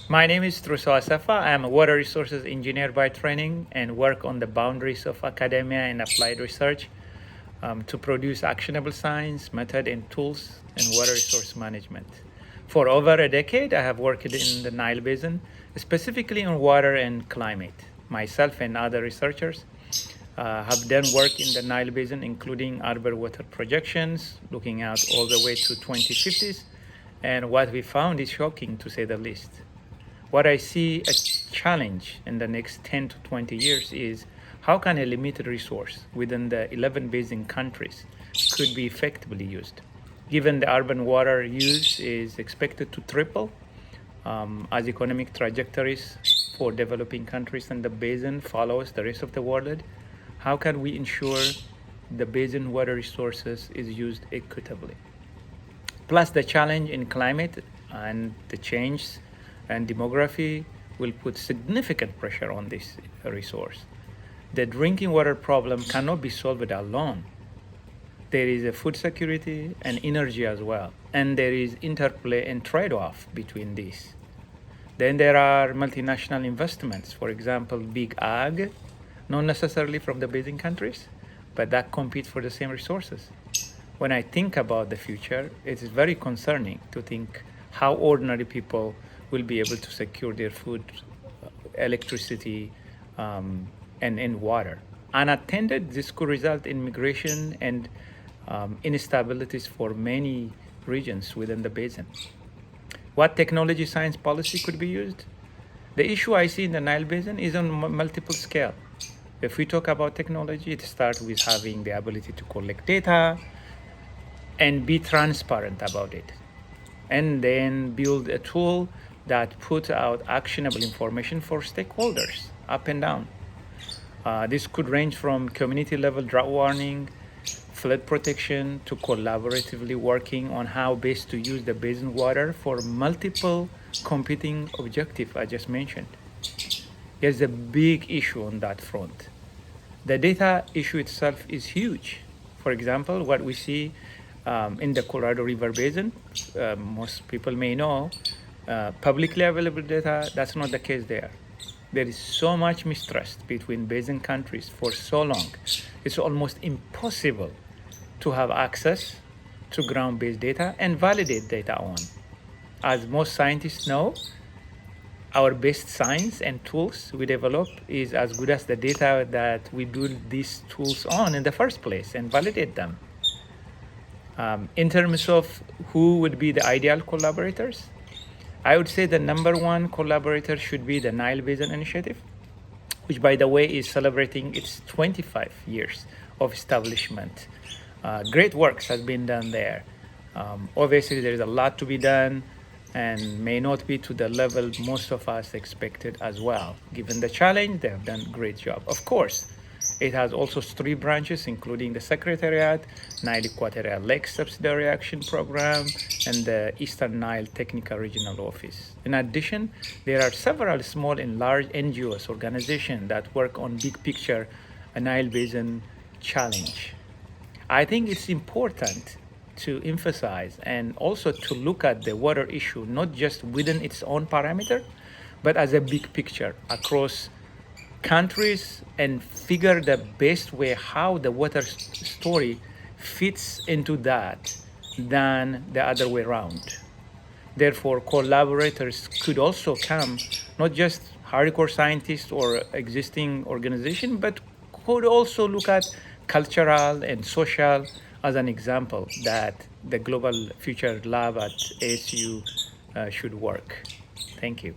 My name is Tirusew Asefa. I am a water resources engineer by training and work on the boundaries of academia and applied research to produce actionable science, method, and tools in water resource management. For over a decade, I have worked in the Nile Basin, specifically on water and climate. Myself and other researchers have done work in the Nile Basin, including urban water projections, looking out all the way to 2050s. And what we found is shocking, to say the least. What I see a challenge in the next 10 to 20 years is how can a limited resource within the 11 basin countries could be effectively used? Given the urban water use is expected to triple as economic trajectories for developing countries in the basin follows the rest of the world, how can we ensure the basin water resources is used equitably? Plus, the challenge in climate and the change and demography will put significant pressure on this resource. The drinking water problem cannot be solved alone. There is a food security and energy as well, and there is interplay and trade-off between these. Then there are multinational investments, for example, big ag, not necessarily from the basin countries, but that compete for the same resources. When I think about the future, it is very concerning to think how ordinary people will be able to secure their food, electricity, and water. Unattended, this could result in migration and instabilities for many regions within the basin. What technology science policy could be used? The issue I see in the Nile Basin is on multiple scale. If we talk about technology, it starts with having the ability to collect data and be transparent about it, and then build a tool that puts out actionable information for stakeholders up and down. This could range from community level drought warning, flood protection, to collaboratively working on how best to use the basin water for multiple competing objectives I just mentioned. There's a big issue on that front. The data issue itself is huge. For example, what we see in the Colorado River Basin, most people may know, publicly available data, that's not the case there. There is so much mistrust between basin countries for so long. It's almost impossible to have access to ground-based data and validate data on. As most scientists know, our best science and tools we develop is as good as the data that we build these tools on in the first place and validate them. In terms of who would be the ideal collaborators, I would say the number one collaborator should be the Nile Basin Initiative, which, by the way, is celebrating its 25 years of establishment. Great works has been done there. Obviously, there is a lot to be done and may not be to the level most of us expected as well. Given the challenge, they have done a great job. Of course, it has also 3 branches, including the Secretariat, Nile Equatorial Lake Subsidiary Action Program, and the Eastern Nile Technical Regional Office. In addition, there are several small and large NGOs, organizations that work on big picture Nile Basin challenge. I think it's important to emphasize and also to look at the water issue, not just within its own parameter, but as a big picture across countries and figure the best way how the water story fits into that than the other way around. Therefore, collaborators could also come, not just hardcore scientists or existing organization, but could also look at cultural and social as an example that the Global Future Lab at ASU should work. Thank you.